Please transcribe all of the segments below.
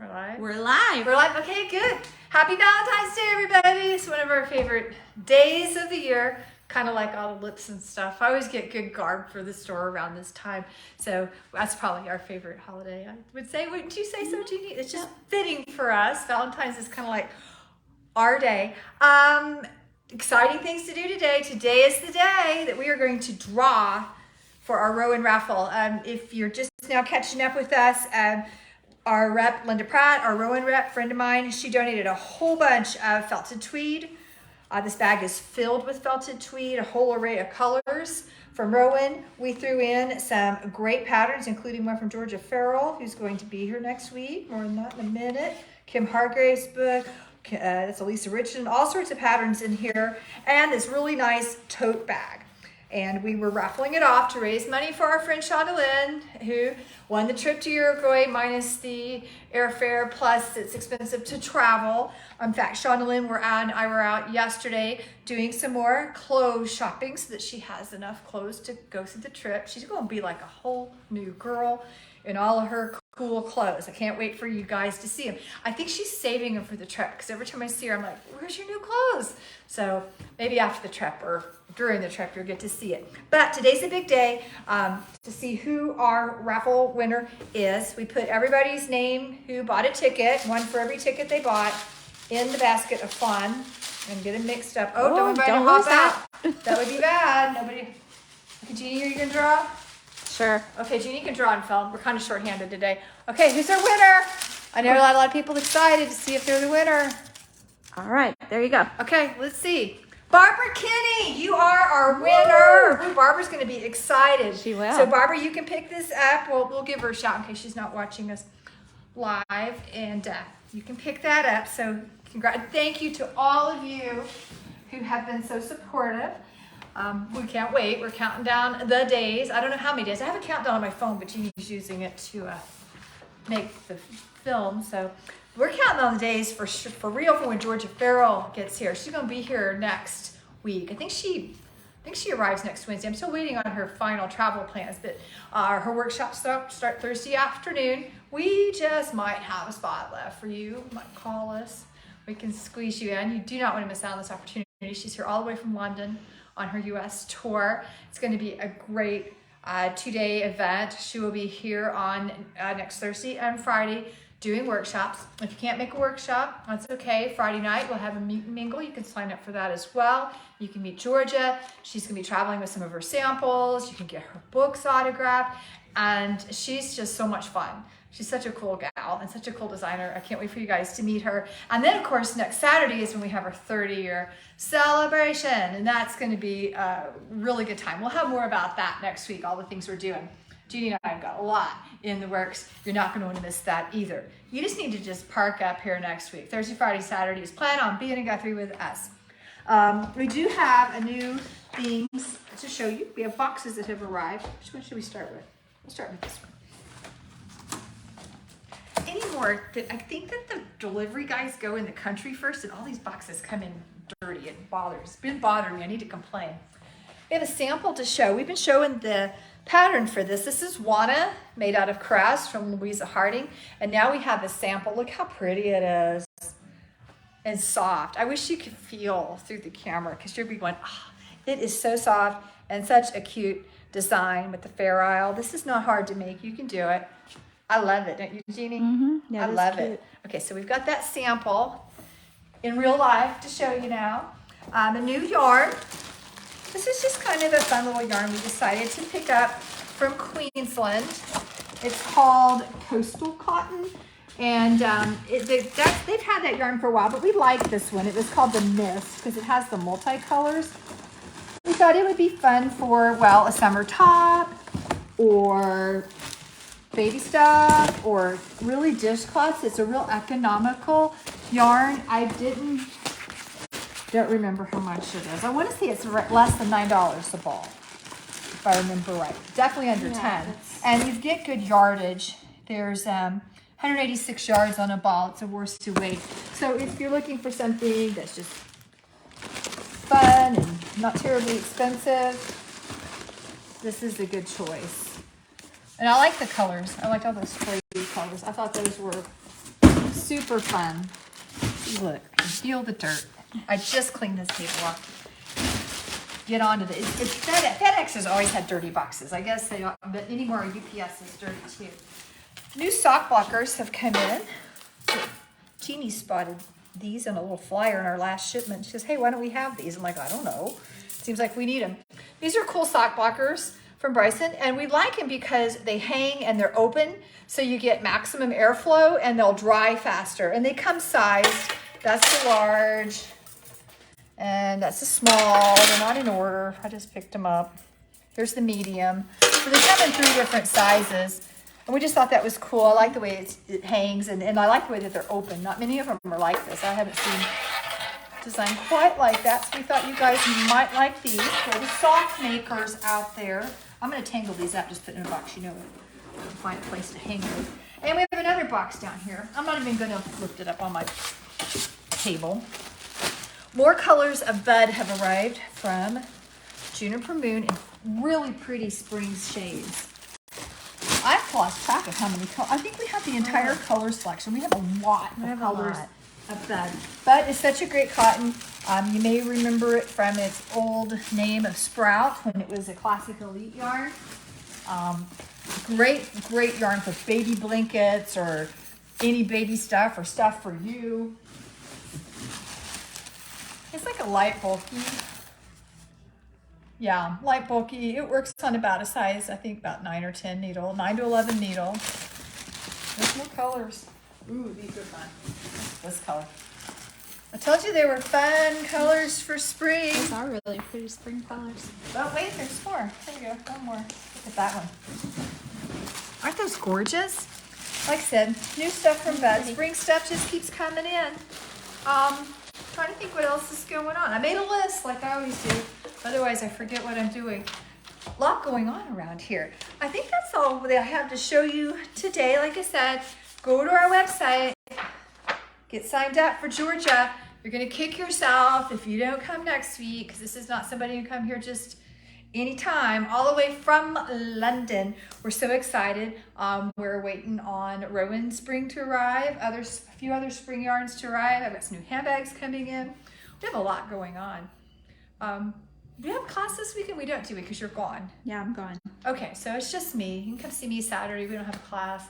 We're live? We're live. We're live. Okay, good. Happy Valentine's Day, everybody. It's one of our favorite days of the year. Kind of like all the lips and stuff. I always get good garb for the store around this time. So that's probably our favorite holiday, I would say. Wouldn't you say so, Jeannie? It's just fitting for us. Valentine's is kind of like our day. Exciting things to do today. Today is the day that we are going to draw for our Rowan Raffle. If you're just now catching up with us, our rep, Linda Pratt, our Rowan rep, friend of mine, she donated a whole bunch of felted tweed. This bag is filled with felted tweed, a whole array of colors from Rowan. We threw in some great patterns, including one from Georgia Farrell, who's going to be here next week. More on that in a minute. Kim Hargrave's book. That's Elisa Richardson. All sorts of patterns in here. And this really nice tote bag. And we were raffling it off to raise money for our friend Shonda, who won the trip to Uruguay minus the airfare, plus it's expensive to travel. In fact, Shonda and I were out yesterday doing some more clothes shopping so that she has enough clothes to go through the trip. She's going to be like a whole new girl in all of her cool clothes. I can't wait for you guys to see them. I think she's saving them for the trip because every time I see her, I'm like, where's your new clothes? So maybe after the trip or during the trip, you'll get to see it. But today's a big day to see who our raffle winner is. We put everybody's name who bought a ticket, one for every ticket they bought, in the basket of fun and get them mixed up. Oh, don't invite them to hop out. That would be bad. Nobody. Okay, Jeannie, are you gonna draw? Sure. Okay, Jeannie can draw on film. We're kind of short-handed today. Okay, who's our winner? I know a lot of people excited to see if they're the winner. All right, there you go. Okay, let's see. Barbara Kinney, you are our winner. Ooh, Barbara's going to be excited. She will. So Barbara, you can pick this up. We'll give her a shout in case she's not watching us live, and you can pick that up. So thank you to all of you who have been so supportive. We can't wait. We're counting down the days. I don't know how many days. I have a countdown on my phone, but Jeannie's using it to make the film. So we're counting on the days for real for when Georgia Farrell gets here. She's going to be here next week. I think she arrives next Wednesday. I'm still waiting on her final travel plans, but her workshops start Thursday afternoon. We just might have a spot left for you. You might call us. We can squeeze you in. You do not want to miss out on this opportunity. She's here all the way from London on her U.S. tour. It's going to be a great 2-day event. She will be here on next Thursday and Friday doing workshops. If you can't make a workshop, that's okay. Friday night, we'll have a meet and mingle. You can sign up for that as well. You can meet Georgia. She's going to be traveling with some of her samples. You can get her books autographed. And she's just so much fun. She's such a cool gal and such a cool designer. I can't wait for you guys to meet her. And then, of course, next Saturday is when we have our 30-year celebration. And that's going to be a really good time. We'll have more about that next week, all the things we're doing. Jeannie and I have got a lot in the works. You're not going to want to miss that either. You just need to just park up here next week. Thursday, Friday, Saturdays. Plan on being in Guthrie with us. We do have a new themes to show you. We have boxes that have arrived. Which one should we start with? We'll start with this one. Anymore, I think that the delivery guys go in the country first and all these boxes come in dirty. It's been bothering me. I need to complain. We have a sample to show. We've been showing the pattern for this. This is Juana, made out of crest from Louisa Harding. And now we have a sample. Look how pretty it is and soft. I wish you could feel through the camera because you'll be going, it is so soft and such a cute design with the fair isle. This is not hard to make. You can do it. I love it, don't you, Jeannie? Mm-hmm. Yeah, I love it. Okay, so we've got that sample in real life to show you now. A new yarn. This is just kind of a fun little yarn we decided to pick up from Queensland. It's called Coastal Cotton. And they've had that yarn for a while, but we like this one. It was called the Mist because it has the multicolors. We thought it would be fun for, well, a summer top or baby stuff or really dishcloths. It's a real economical yarn. I don't remember how much it is. I want to say it's less than $9 a ball, if I remember right. Definitely under 10. And you get good yardage. There's 186 yards on a ball. It's a worsted weight. So if you're looking for something that's just fun and not terribly expensive, this is a good choice. And I like the colors. I like all those flavy colors. I thought those were Super fun. See, look, I can feel the dirt. I just cleaned this table off. Get onto the, it's FedEx has always had dirty boxes. I guess they don't, but anymore UPS is dirty too. New sock blockers have come in. Teeny spotted these in a little flyer in our last shipment. She goes, hey, why don't we have these? I'm like, I don't know. Seems like we need them. These are cool sock blockers from Bryson, and we like them because they hang and they're open, so you get maximum airflow and they'll dry faster. And they come sized. That's the large, and that's the small. They're not in order. I just picked them up. Here's the medium. So they come in 3 different sizes. And we just thought that was cool. I like the way it hangs, and I like the way that they're open. Not many of them are like this. I haven't seen design quite like that, so we thought you guys might like these. For the sock makers out there, I'm going to tangle these up, just put it in a box. You know, find a place to hang them. And we have another box down here. I'm not even going to lift it up on my table. More colors of bud have arrived from Juniper Moon in really pretty spring shades. I've lost track of how many colors. I think we have the entire color selection. We have a lot of colors of bud. Bud is such a great cotton. You may remember it from its old name of Sprout when it was a classic elite yarn. Great yarn for baby blankets or any baby stuff or stuff for you. It's like a light bulky. Yeah, light bulky. It works on about a size, I think about 9 or 10 needle, 9 to 11 needle. There's more colors. Ooh, these are fun. This color. I told you they were fun colors for spring. These are really pretty spring colors. Oh, wait, there's more. There you go, one more. Look at that one. Aren't those gorgeous? Like I said, new stuff from Bud. Spring stuff just keeps coming in. Trying to think what else is going on. I made a list like I always do. Otherwise, I forget what I'm doing. A lot going on around here. I think that's all that I have to show you today. Like I said, go to our website, get signed up for Georgia. You're going to kick yourself if you don't come next week, because this is not somebody who come here just anytime, all the way from London. We're so excited. We're waiting on Rowan spring to arrive, a few other spring yarns to arrive. I've got some new handbags coming in. We have a lot going on. Do you have class this weekend? We don't, do we? Because you're gone. Yeah, I'm gone. Okay, so it's just me. You can come see me Saturday. We don't have a class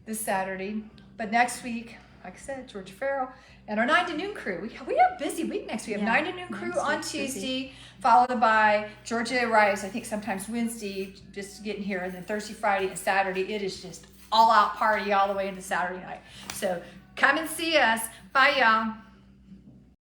this Saturday. But next week, like I said, Georgia Farrell and our 9 to noon crew. We have a busy week next week. We have 9 to noon crew on Tuesday, followed by Georgia arrives, I think sometimes Wednesday, just getting here, and then Thursday, Friday, and Saturday. It is just all out party all the way into Saturday night. So come and see us. Bye, y'all.